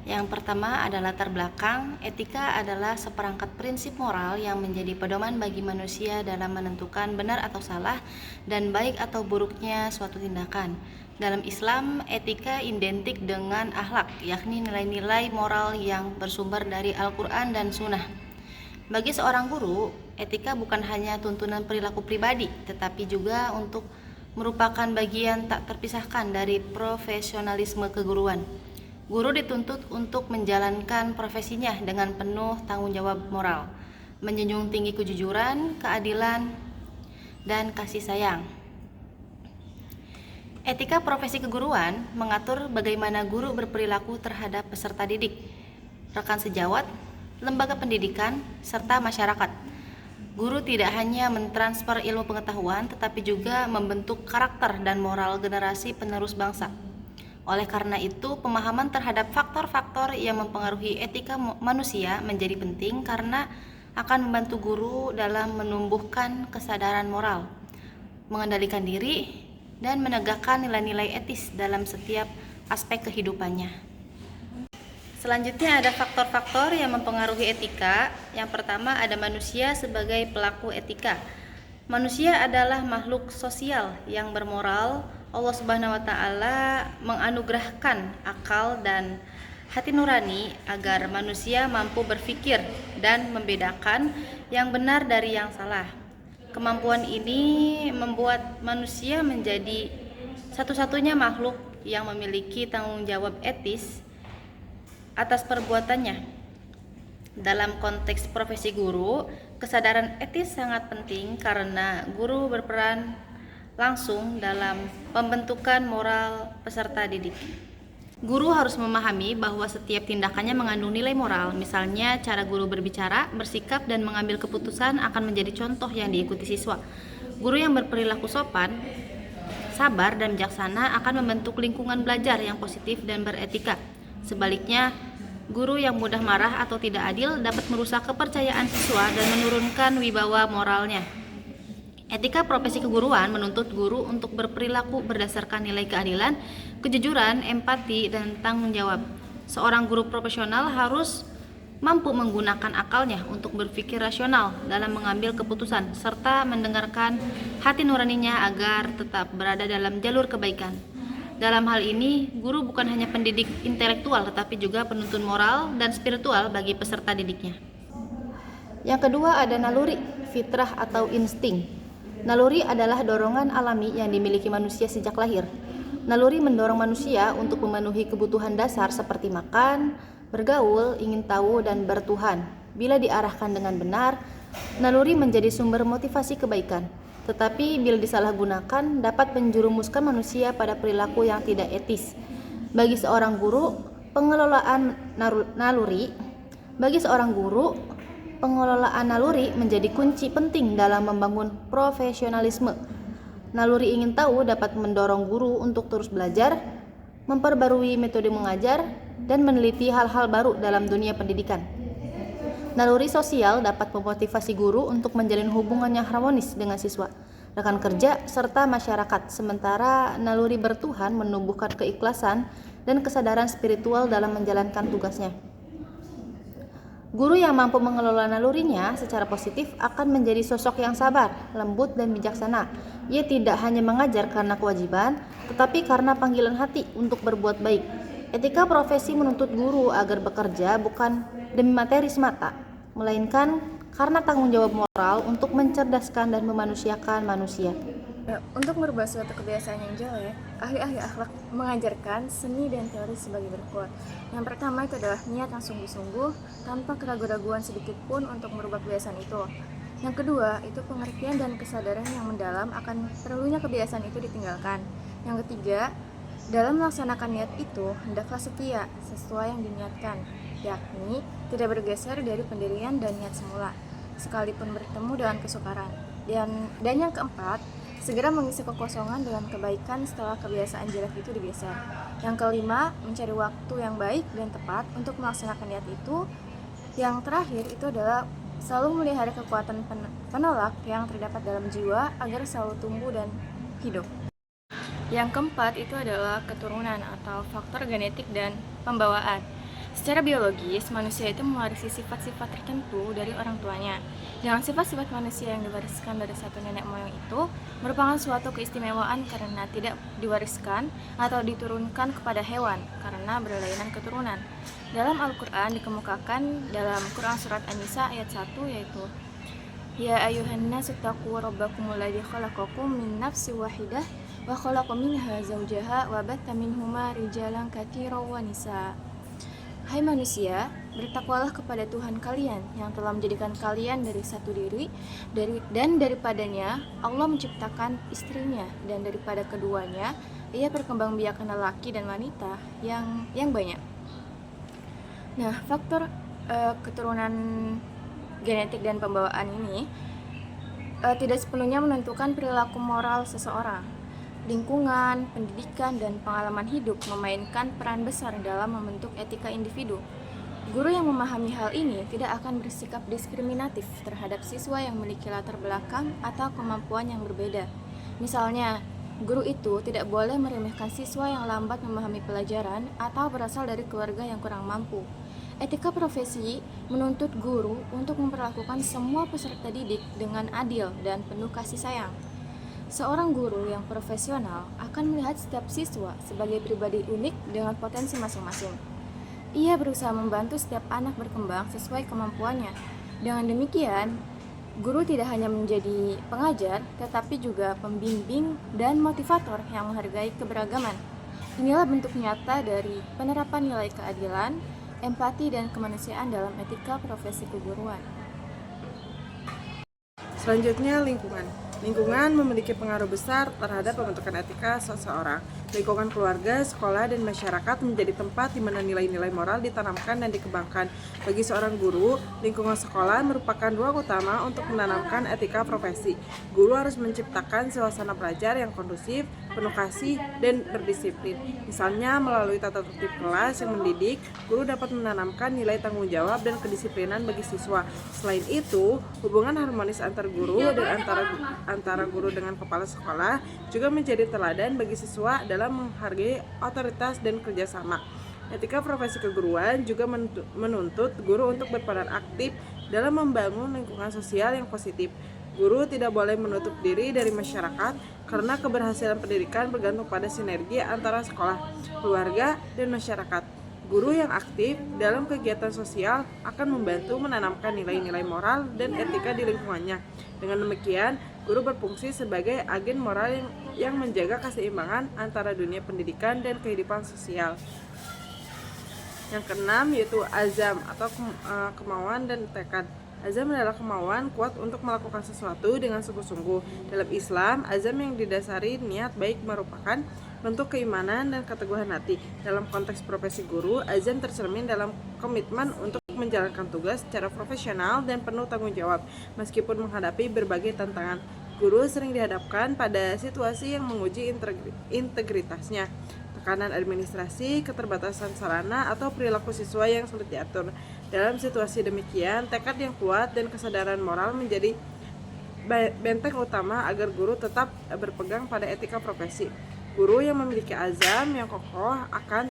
Yang pertama adalah latar belakang. Etika adalah seperangkat prinsip moral yang menjadi pedoman bagi manusia dalam menentukan benar atau salah dan baik atau buruknya suatu tindakan. Dalam Islam, etika identik dengan akhlak, yakni nilai-nilai moral yang bersumber dari Al-Quran dan Sunnah. Bagi seorang guru, etika bukan hanya tuntunan perilaku pribadi, tetapi juga untuk merupakan bagian tak terpisahkan dari profesionalisme keguruan. Guru dituntut untuk menjalankan profesinya dengan penuh tanggung jawab moral, menjunjung tinggi kejujuran, keadilan, dan kasih sayang. Etika profesi keguruan mengatur bagaimana guru berperilaku terhadap peserta didik, rekan sejawat, lembaga pendidikan, serta masyarakat. Guru tidak hanya mentransfer ilmu pengetahuan, tetapi juga membentuk karakter dan moral generasi penerus bangsa. Oleh karena itu, pemahaman terhadap faktor-faktor yang mempengaruhi etika manusia menjadi penting karena akan membantu guru dalam menumbuhkan kesadaran moral, mengendalikan diri, dan menegakkan nilai-nilai etis dalam setiap aspek kehidupannya. Selanjutnya ada faktor-faktor yang mempengaruhi etika. Yang pertama ada manusia sebagai pelaku etika. Manusia adalah makhluk sosial yang bermoral. Allah Subhanahu wa taala menganugerahkan akal dan hati nurani agar manusia mampu berpikir dan membedakan yang benar dari yang salah. Kemampuan ini membuat manusia menjadi satu-satunya makhluk yang memiliki tanggung jawab etis atas perbuatannya. Dalam konteks profesi guru, kesadaran etis sangat penting karena guru berperan langsung dalam pembentukan moral peserta didik. Guru harus memahami bahwa setiap tindakannya mengandung nilai moral, misalnya cara guru berbicara, bersikap, dan mengambil keputusan akan menjadi contoh yang diikuti siswa. Guru yang berperilaku sopan, sabar, dan bijaksana akan membentuk lingkungan belajar yang positif dan beretika. Sebaliknya, guru yang mudah marah atau tidak adil dapat merusak kepercayaan siswa dan menurunkan wibawa moralnya. Etika profesi keguruan menuntut guru untuk berperilaku berdasarkan nilai keadilan, kejujuran, empati, dan tanggung jawab. Seorang guru profesional harus mampu menggunakan akalnya untuk berpikir rasional dalam mengambil keputusan, serta mendengarkan hati nuraninya agar tetap berada dalam jalur kebaikan. Dalam hal ini, guru bukan hanya pendidik intelektual, tetapi juga penuntun moral dan spiritual bagi peserta didiknya. Yang kedua ada naluri, fitrah atau insting. Naluri adalah dorongan alami yang dimiliki manusia sejak lahir. Naluri mendorong manusia untuk memenuhi kebutuhan dasar seperti makan, bergaul, ingin tahu, dan bertuhan. Bila diarahkan dengan benar, naluri menjadi sumber motivasi kebaikan. Tetapi bila disalahgunakan, dapat menjerumuskan manusia pada perilaku yang tidak etis. Bagi seorang guru, pengelolaan naluri menjadi kunci penting dalam membangun profesionalisme. Naluri ingin tahu dapat mendorong guru untuk terus belajar, memperbarui metode mengajar, dan meneliti hal-hal baru dalam dunia pendidikan. Naluri sosial dapat memotivasi guru untuk menjalin hubungan yang harmonis dengan siswa, rekan kerja, serta masyarakat. Sementara naluri bertuhan menumbuhkan keikhlasan dan kesadaran spiritual dalam menjalankan tugasnya. Guru yang mampu mengelola nalurinya secara positif akan menjadi sosok yang sabar, lembut, dan bijaksana. Ia tidak hanya mengajar karena kewajiban, tetapi karena panggilan hati untuk berbuat baik. Etika profesi menuntut guru agar bekerja bukan demi materi semata, melainkan karena tanggung jawab moral untuk mencerdaskan dan memanusiakan manusia. Untuk merubah suatu kebiasaan yang jelek, ahli-ahli akhlak mengajarkan seni dan teori sebagai berikut. Yang pertama itu adalah niat yang sungguh-sungguh tanpa keraguan-raguan sedikit pun untuk merubah kebiasaan itu. Yang kedua itu pengertian dan kesadaran yang mendalam akan perlunya kebiasaan itu ditinggalkan. Yang ketiga, dalam melaksanakan niat itu hendaklah setia sesuai yang diniatkan, yakni tidak bergeser dari pendirian dan niat semula, sekalipun bertemu dengan kesukaran. Dan yang keempat, segera mengisi kekosongan dengan kebaikan setelah kebiasaan jelek itu digeser. Yang kelima, mencari waktu yang baik dan tepat untuk melaksanakan niat itu. Yang terakhir itu adalah selalu melihara kekuatan penolak yang terdapat dalam jiwa agar selalu tumbuh dan hidup. Yang keempat itu adalah keturunan atau faktor genetik dan pembawaan. Secara biologis, manusia itu mewarisi sifat-sifat tertentu dari orang tuanya. Dengan sifat-sifat manusia yang diwariskan dari satu nenek moyang itu merupakan suatu keistimewaan karena tidak diwariskan atau diturunkan kepada hewan karena berlainan keturunan. Dalam Al-Quran dikemukakan dalam Quran Surat An-Nisa ayat 1 yaitu Ya ayuhan nasu taqu rabbakumul ladzi khalaqakum min nafsin wahidah wa khalaqa minha zawjaha wa batta minhuma rijalan katsiran wa nisaa. Hai manusia, bertakwalah kepada Tuhan kalian yang telah menjadikan kalian dari satu diri dan daripadanya Allah menciptakan istrinya dan daripada keduanya ia perkembangbiakan lelaki dan wanita yang banyak. Nah, faktor keturunan genetik dan pembawaan ini tidak sepenuhnya menentukan perilaku moral seseorang. Lingkungan, pendidikan, dan pengalaman hidup memainkan peran besar dalam membentuk etika individu. Guru yang memahami hal ini tidak akan bersikap diskriminatif terhadap siswa yang memiliki latar belakang atau kemampuan yang berbeda. Misalnya, guru itu tidak boleh meremehkan siswa yang lambat memahami pelajaran atau berasal dari keluarga yang kurang mampu. Etika profesi menuntut guru untuk memperlakukan semua peserta didik dengan adil dan penuh kasih sayang. Seorang guru yang profesional akan melihat setiap siswa sebagai pribadi unik dengan potensi masing-masing. Ia berusaha membantu setiap anak berkembang sesuai kemampuannya. Dengan demikian, guru tidak hanya menjadi pengajar, tetapi juga pembimbing dan motivator yang menghargai keberagaman. Inilah bentuk nyata dari penerapan nilai keadilan, empati, dan kemanusiaan dalam etika profesi keguruan. Selanjutnya, lingkungan. Lingkungan memiliki pengaruh besar terhadap pembentukan etika seseorang. Lingkungan keluarga, sekolah, dan masyarakat menjadi tempat di mana nilai-nilai moral ditanamkan dan dikembangkan. Bagi seorang guru, lingkungan sekolah merupakan ruang utama untuk menanamkan etika profesi. Guru harus menciptakan suasana belajar yang kondusif, penuh kasih, dan berdisiplin. Misalnya, melalui tata tertib kelas yang mendidik, guru dapat menanamkan nilai tanggung jawab dan kedisiplinan bagi siswa. Selain itu, hubungan harmonis antar guru dan antara guru dengan kepala sekolah juga menjadi teladan bagi siswa dalam menghargai otoritas dan kerjasama. Etika profesi keguruan juga menuntut guru untuk berperan aktif dalam membangun lingkungan sosial yang positif. Guru tidak boleh menutup diri dari masyarakat karena keberhasilan pendidikan bergantung pada sinergi antara sekolah, keluarga, dan masyarakat. Guru yang aktif dalam kegiatan sosial akan membantu menanamkan nilai-nilai moral dan etika di lingkungannya. Dengan demikian, guru berfungsi sebagai agen moral yang menjaga keseimbangan antara dunia pendidikan dan kehidupan sosial. Yang keenam yaitu azam atau kemauan dan tekad. Azam adalah kemauan kuat untuk melakukan sesuatu dengan sungguh-sungguh. Dalam Islam, azam yang didasari niat baik merupakan bentuk keimanan dan keteguhan hati. Dalam konteks profesi guru, azam tercermin dalam komitmen untuk menjalankan tugas secara profesional dan penuh tanggung jawab. Meskipun menghadapi berbagai tantangan, guru sering dihadapkan pada situasi yang menguji integritasnya. Tekanan administrasi, keterbatasan sarana, atau perilaku siswa yang sulit diatur. Dalam situasi demikian, tekad yang kuat dan kesadaran moral menjadi benteng utama agar guru tetap berpegang pada etika profesi. Guru yang memiliki azam yang kokoh akan